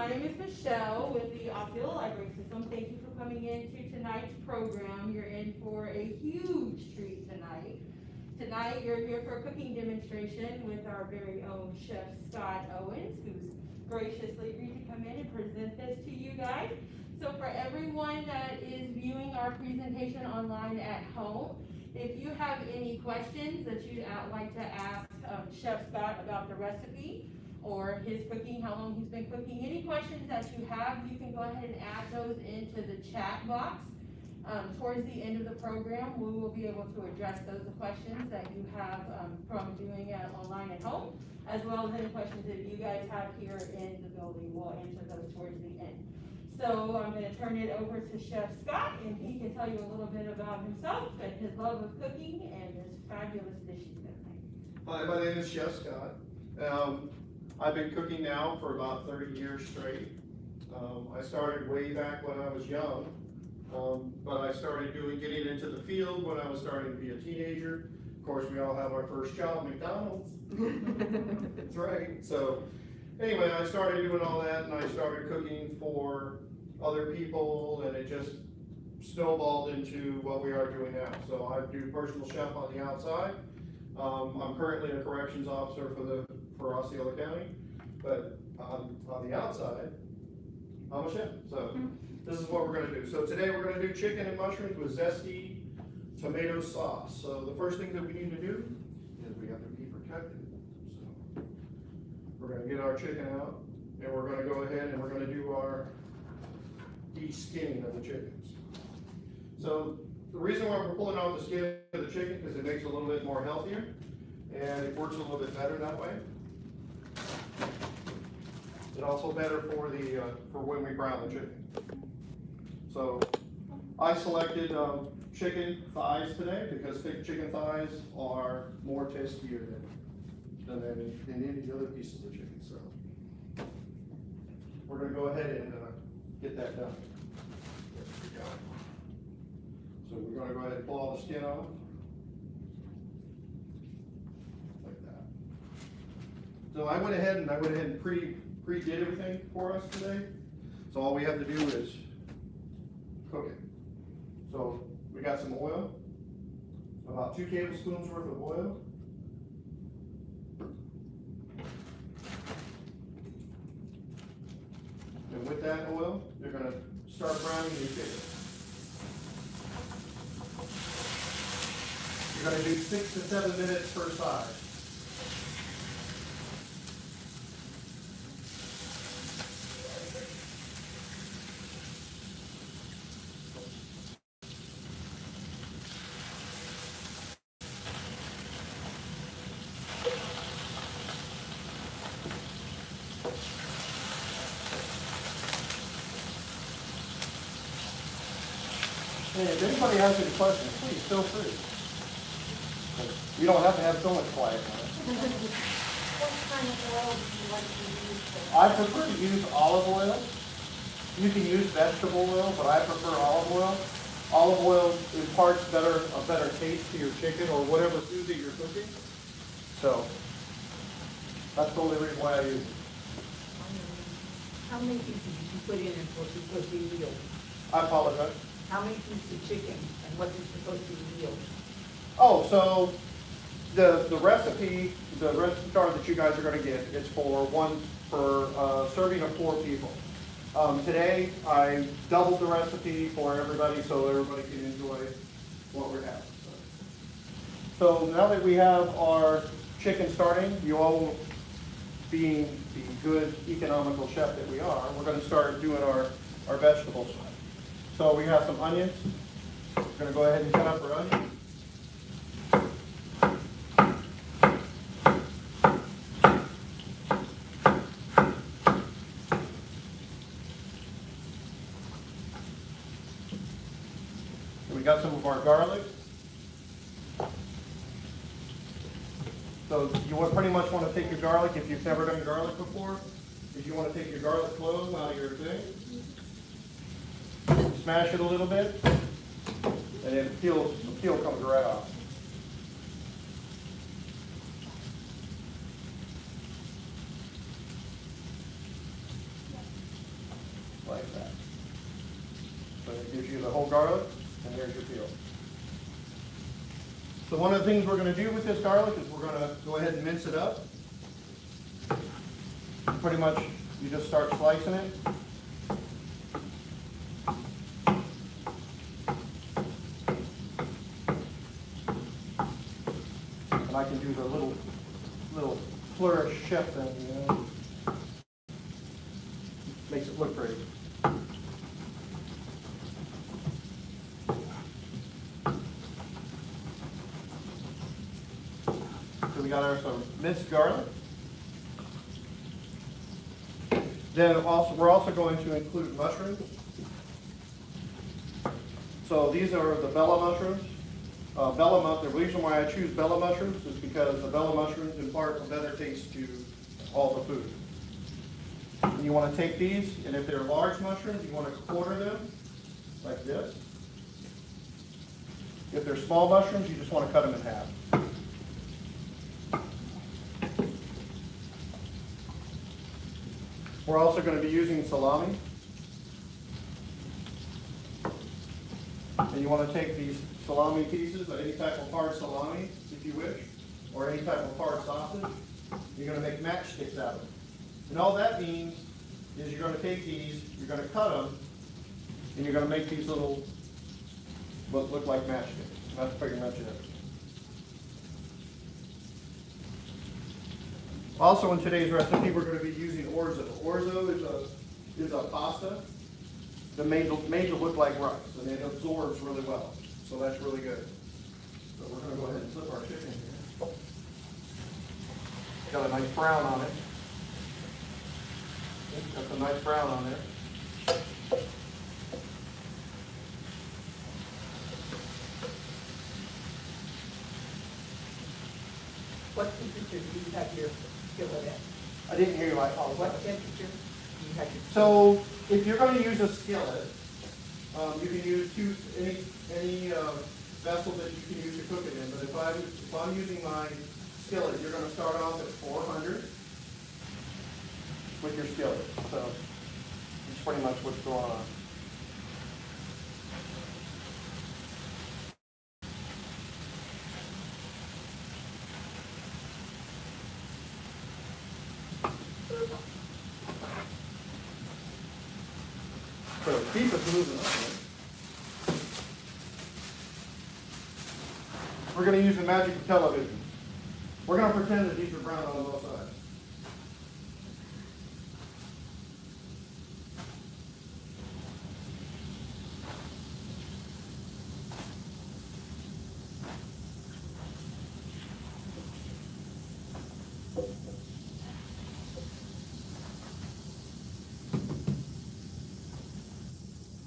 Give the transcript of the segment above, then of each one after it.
My name is Michelle with the Osceola Library System. Thank you for coming into tonight's program. You're in for a huge treat tonight. Tonight, you're here for a cooking demonstration with our very own Chef Scott Owens, who's graciously agreed to come in and present this to you guys. So for everyone that is viewing our presentation online at home, if you have any questions that you'd like to ask Chef Scott about the recipe or his cooking, how long he's been cooking, any questions that you have, you can go ahead and add those into the chat box. Towards the end of the program, we will be able to address those questions that you have from doing it online at home, as well as any questions that you guys have here in the building. We'll answer those towards the end. So I'm going to turn it over to Chef Scott, and he can tell you a little bit about himself and his love of cooking and this fabulous dish he's going to make. Hi, my name is Chef Scott. I've been cooking now for about 30 years straight. I started way back when I was young, but I started getting into the field when I was starting to be a teenager. Of course, we all have our first job, McDonald's. That's right. So anyway, I started doing all that, and I started cooking for other people, and it just snowballed into what we are doing now. So I do personal chef on the outside. I'm currently a corrections officer for Osceola County, but on the outside, I'm a chef. So this is what we're going to do. So today we're going to do chicken and mushrooms with zesty tomato sauce. So the first thing that we need to do is we have to be protected. So we're going to get our chicken out, and we're going to go ahead and we're going to do our de-skinning of the chickens. So the reason why we're pulling out the skin of the chicken is it makes it a little bit more healthier, and it works a little bit better that way. It's also better for for when we brown the chicken. So I selected chicken thighs today because thick chicken thighs are more tastier than any other pieces of chicken. So we're going to go ahead and get that done. There we go. So we're going to go ahead and pull all the skin off. Like that. So I went ahead and pre-did everything for us today. So all we have to do is cook it. So we got some oil, about 2 tablespoons worth of oil. And with that oil, you're going to start browning your chicken. You're going to do 6 to 7 minutes per side. And if anybody has any questions, please feel free. You don't have to have so much quiet on it. What kind of oil do you like to use for? I prefer to use olive oil. You can use vegetable oil, but I prefer olive oil. Olive oil imparts a better taste to your chicken or whatever food that you're cooking. So that's the only reason why I use it. How many pieces did you put in it for supposed to yield? I apologize. How many pieces of chicken and what is supposed to yield? Oh, so the recipe card that you guys are going to get is for serving of 4 people. Today I doubled the recipe for everybody so everybody can enjoy what we're having. So now that we have our chicken starting, you all being the good economical chef that we are, we're going to start doing our vegetables. So we have some onions. We're going to go ahead and cut up our onions. And we got some of our garlic. So you pretty much want to take your garlic, if you've never done garlic before, if you want to take your garlic cloves out of your thing, smash it a little bit, and then the peel comes right off. like that. So it gives you the whole garlic, and there's your peel. So one of the things we're gonna do with this garlic is we're gonna go ahead and mince it up. Pretty much, you just start slicing it. And I can do the little flourish chef thing, you know. Makes it look pretty. So we got our some minced garlic. Then we're also going to include mushrooms. So these are the Bella mushrooms. The reason why I choose Bella mushrooms is because the Bella mushrooms impart a better taste to all the food. And you want to take these, and if they're large mushrooms, you want to quarter them like this. If they're small mushrooms, you just want to cut them in half. We're also going to be using salami. And you want to take these salami pieces, any type of hard salami, if you wish, or any type of hard sausage. You're going to make matchsticks out of it. And all that means is you're going to take these, you're going to cut them, and you're going to make these little, what look like matchsticks. And that's pretty much it. Also in today's recipe, we're going to be using orzo. Orzo is a pasta that made to look like rice, and it absorbs really well. So that's really good. So we're going to go ahead and flip our chicken here. Got a nice brown on it. Got some nice brown on there. What temperature do you have your skillet at? I didn't hear you like, oh, What temperature do you have your? So if you're going to use a skillet, you can use any vessel that you can use to cook it in. But if I'm using my skillet, you're going to start off at 400 with your skillet. So it's pretty much what's going on. So keep it moving up. We're going to use the magic of television. We're going to pretend that these are brown on both sides.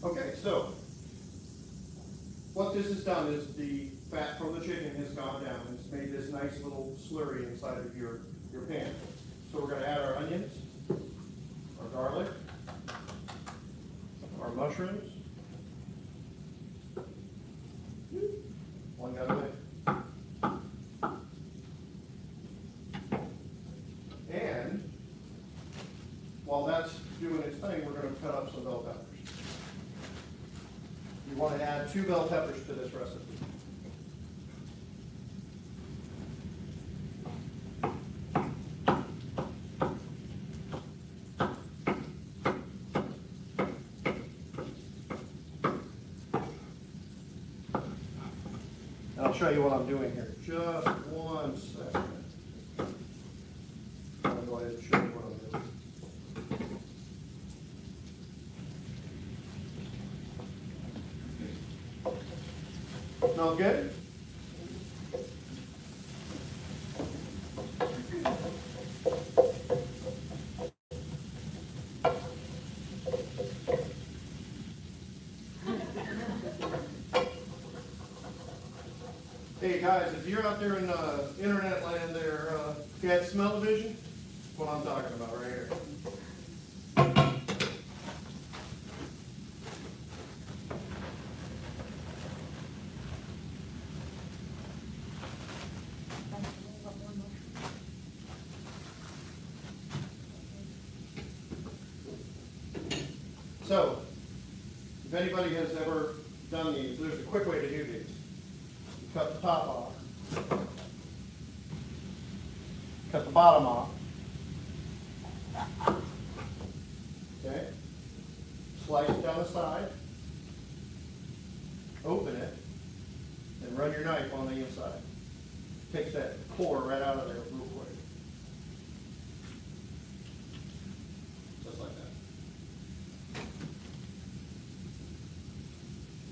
Okay, so what this has done is the fat from the chicken has gone down and it's made this nice little slurry inside of your pan. So we're going to add our onions, our garlic, our mushrooms. One got away. And while that's doing its thing, we're going to cut up some bell peppers. You want to add 2 bell peppers to this recipe. And I'll show you what I'm doing here. Just 1 second. I'll go ahead and show you what I'm doing. Smell good? Hey guys, if you're out there in internet land there, if you had smell-o-vision, that's what I'm talking about right here. So, if anybody has ever done these, there's a quick way to do these. You cut the top off. Cut the bottom off. Okay? Slice it down the side. Open it. And run your knife on the inside. Takes that core right out of there real quick. Just like that.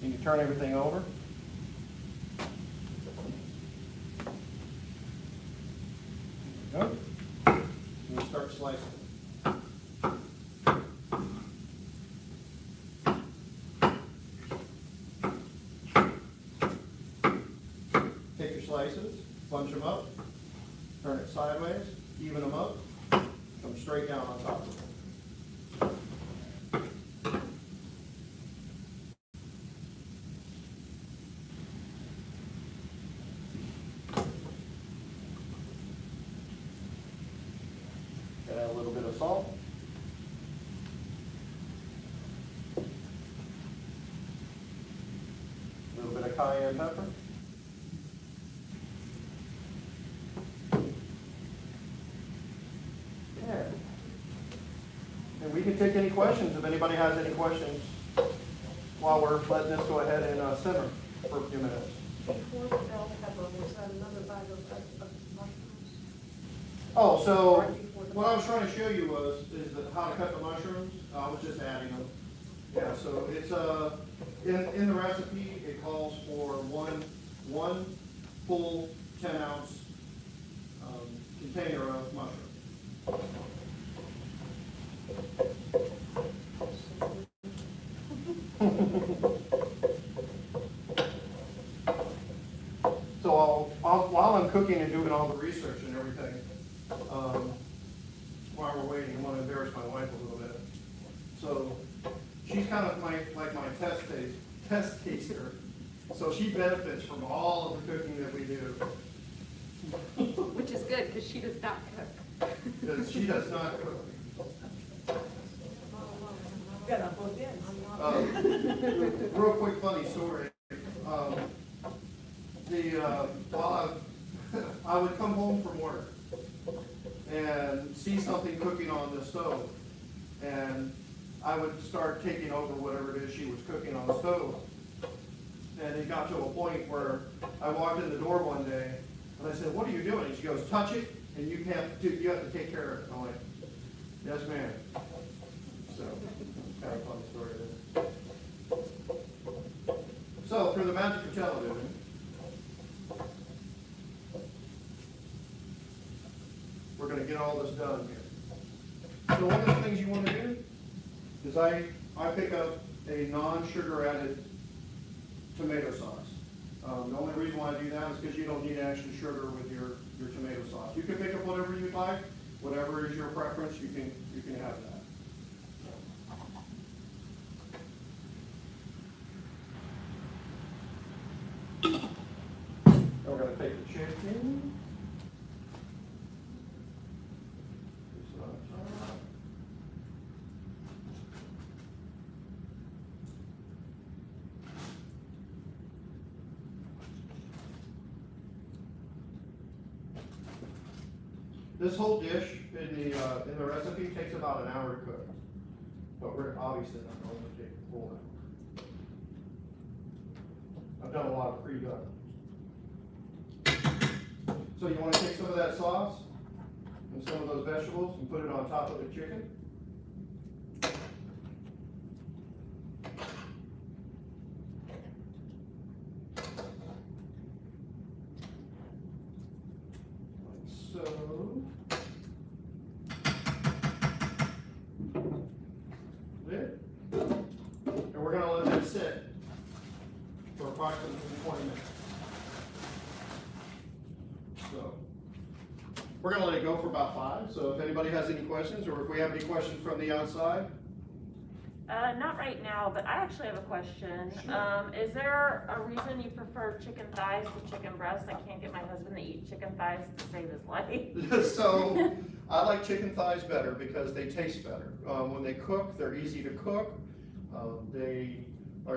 And you turn everything over. There you go. And you start slicing. Take your slices, bunch them up, turn it sideways, even them up, come straight down on top of it. Add a little bit of salt. A little bit of cayenne pepper. Yeah. And we can take any questions, if anybody has any questions, while we're letting this go ahead and simmer for a few minutes. Before the bell pepper, was that another bag of mushrooms? Oh, so, Right before the- what I was trying to show you is how to cut the mushrooms. I was just adding them. Yeah, so it's, in the recipe, it calls for one full 10-ounce, container of mushrooms. So while I'm cooking and doing all the research and everything, while we're waiting, I want to embarrass my wife a little bit. So she's kind of like my test taster. So she benefits from all of the cooking that we do. Which is good, because she does not cook. Because she does not cook. Got on both ends. Real quick funny story. While I would come home from work and see something cooking on the stove, and I would start taking over whatever it is she was cooking on the stove. And it got to a point where I walked in the door one day and I said, "What are you doing?" And she goes, "Touch it, and you have to take care of it." I'm like, "Yes, ma'am." So, kind of a funny story there. So, for the magic of television, we're going to get all this done here. So one of the things you want to do is I pick up a non-sugar added tomato sauce. The only reason why I do that is because you don't need extra sugar with your tomato sauce. You can pick up whatever you'd like, whatever is your preference, you can have that. Then we're going to take the chicken. This whole dish in the recipe takes about an hour to cook, but we're obviously not going to take a full hour. I've done a lot of pre-done. So you want to take some of that sauce and some of those vegetables and put it on top of the chicken. Like so. There. And we're going to let that sit for approximately 20 minutes. So we're going to let it go for about 5. So if anybody has any questions, or if we have any questions from the outside. Not right now, but I actually have a question. Is there a reason you prefer chicken thighs to chicken breasts? I can't get my husband to eat chicken thighs to save his life. So I like chicken thighs better because they taste better. When they cook, they're easy to cook.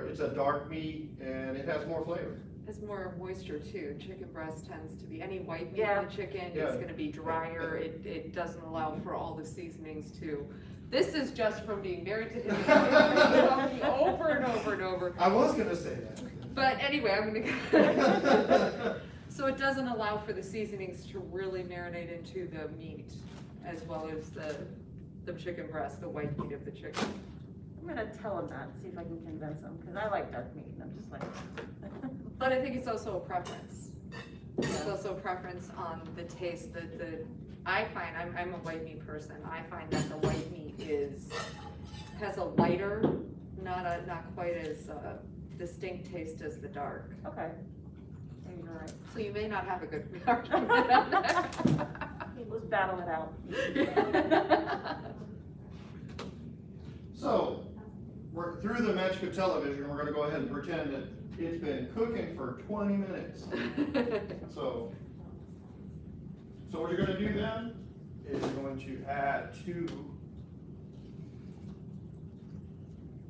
It's a dark meat and it has more flavor. It's more moisture too. Chicken breast tends to be, any white meat Yeah. in the chicken Yeah. is gonna be drier. It doesn't allow for all the seasonings too. This is just from being married to him, talking over and over and over. I was gonna say that. But anyway, I'm gonna. So it doesn't allow for the seasonings to really marinate into the meat as well as the chicken breast, the white meat of the chicken. I'm gonna tell him that, and see if I can convince him, because I like dark meat, and I'm just like. But I think it's also a preference. It's also a preference on the taste, I find, I'm a white meat person, I find that the white meat has a lighter, not quite as distinct taste as the dark. Okay. Maybe you're right. So you may not have a good argument on that. Let's battle it out. So, we're through the magic of television, we're gonna go ahead and pretend that it's been cooking for 20 minutes. So what you're gonna do then is you're going to add 2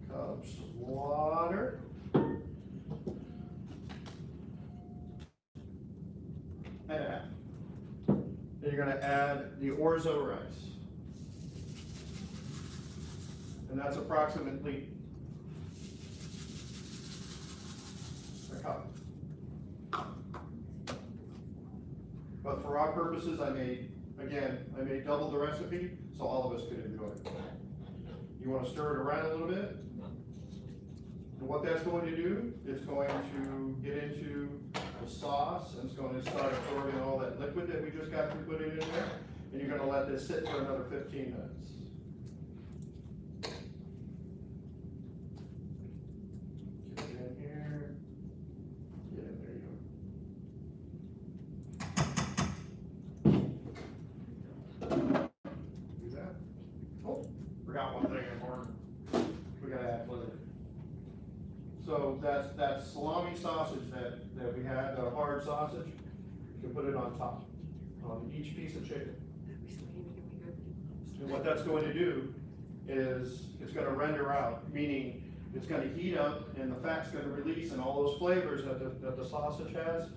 cups of water. And a half. Then you're gonna add the orzo rice. And that's approximately a cup. But for our purposes, I made double the recipe, so all of us could enjoy it. You wanna stir it around a little bit. And what that's going to do, it's going to get into the sauce, and it's going to start absorbing all that liquid that we just got through putting in there. And you're gonna let this sit for another 15 minutes. Get it in here. Get in there, do that. Oh, forgot one thing important. We gotta add flavor. So that salami sausage that we had, the hard sausage, you can put it on top, on each piece of chicken. And what that's going to do is it's gonna render out, meaning it's gonna heat up and the fat's gonna release, and all those flavors that the sausage has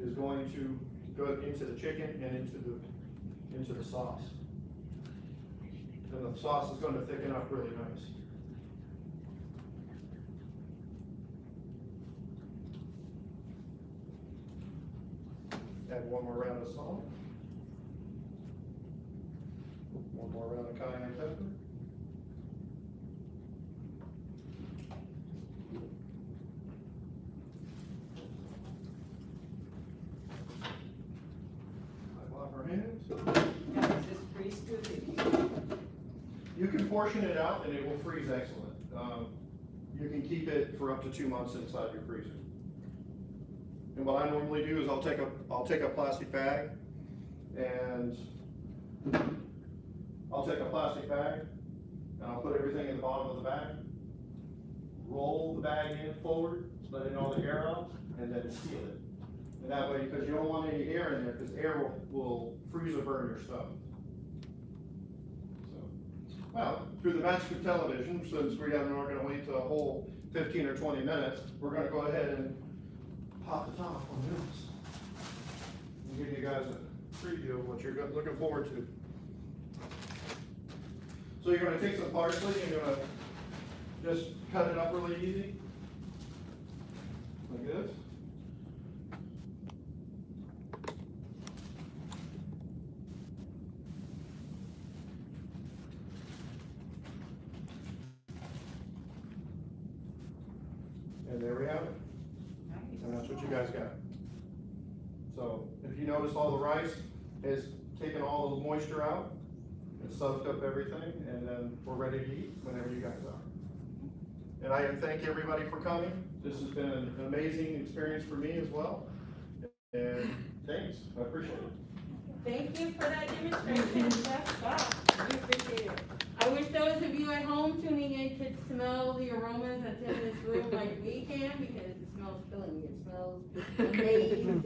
is going to go into the chicken and into the sauce. And the sauce is gonna thicken up really nice. Add one more round of salt. One more round of cayenne pepper. Wipe off our hands. Now, is this freeze good? You can portion it out and it will freeze excellent. You can keep it for up to 2 months inside your freezer. And what I normally do is I'll take a plastic bag and I'll put everything in the bottom of the bag, roll the bag in forward, letting all the air out, and then seal it. And that way, because you don't want any air in there, because air will freeze or burn your stuff. So, well, through the magic of television, since we are gonna wait till a whole 15 or 20 minutes, we're gonna go ahead and pop the top on this. And give you guys a preview of what you're looking forward to. So you're gonna take some parsley and you're gonna just cut it up really easy. Like this. And there we have it. And that's what you guys got. So if you notice, all the rice has taken all the moisture out, it's soaked up everything, and then we're ready to eat whenever you guys are. And I thank everybody for coming. This has been an amazing experience for me as well. And thanks, I appreciate it. Thank you for that demonstration, Chef Scott. We appreciate it. I wish those of you at home tuning in could smell the aromas that's in this room like we can, because it smells filling. It smells amazing.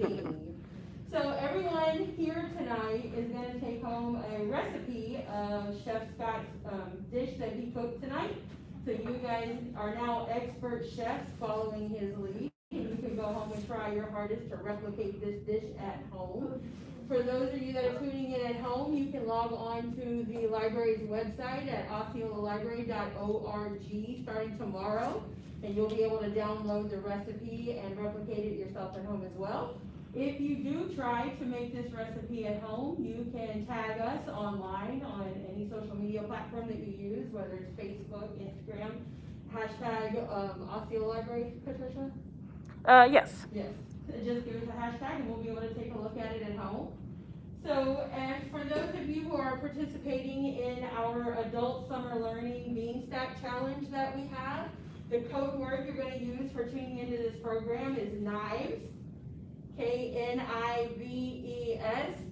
So everyone here tonight is gonna take home a recipe of Chef Scott's dish that he cooked tonight. So you guys are now expert chefs following his lead. And you can go home and try your hardest to replicate this dish at home. For those of you that are tuning in at home, you can log on to the library's website at osceolalibrary.org starting tomorrow. And you'll be able to download the recipe and replicate it yourself at home as well. If you do try to make this recipe at home, you can tag us online on any social media platform that you use, whether it's Facebook, Instagram, hashtag Osceola Library, Patricia? Yes. Yes, just give us a hashtag and we'll be able to take a look at it at home. So, and for those of you who are participating in our adult summer learning bean stack challenge that we have, the code word you're gonna use for tuning into this program is KNIVES, KNIVES.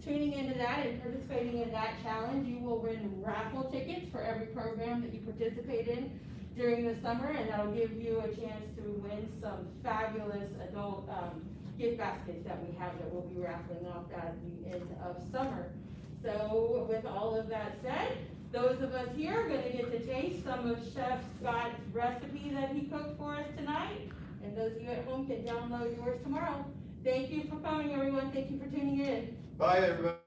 Tuning into that and participating in that challenge, you will win raffle tickets for every program that you participate in during the summer, and that'll give you a chance to win some fabulous adult gift baskets that we have that we'll be raffling off at the end of summer. So with all of that said, those of us here are gonna get to taste some of Chef Scott's recipe that he cooked for us tonight, and those of you at home can download yours tomorrow. Thank you for coming, everyone. Thank you for tuning in. Bye, everybody.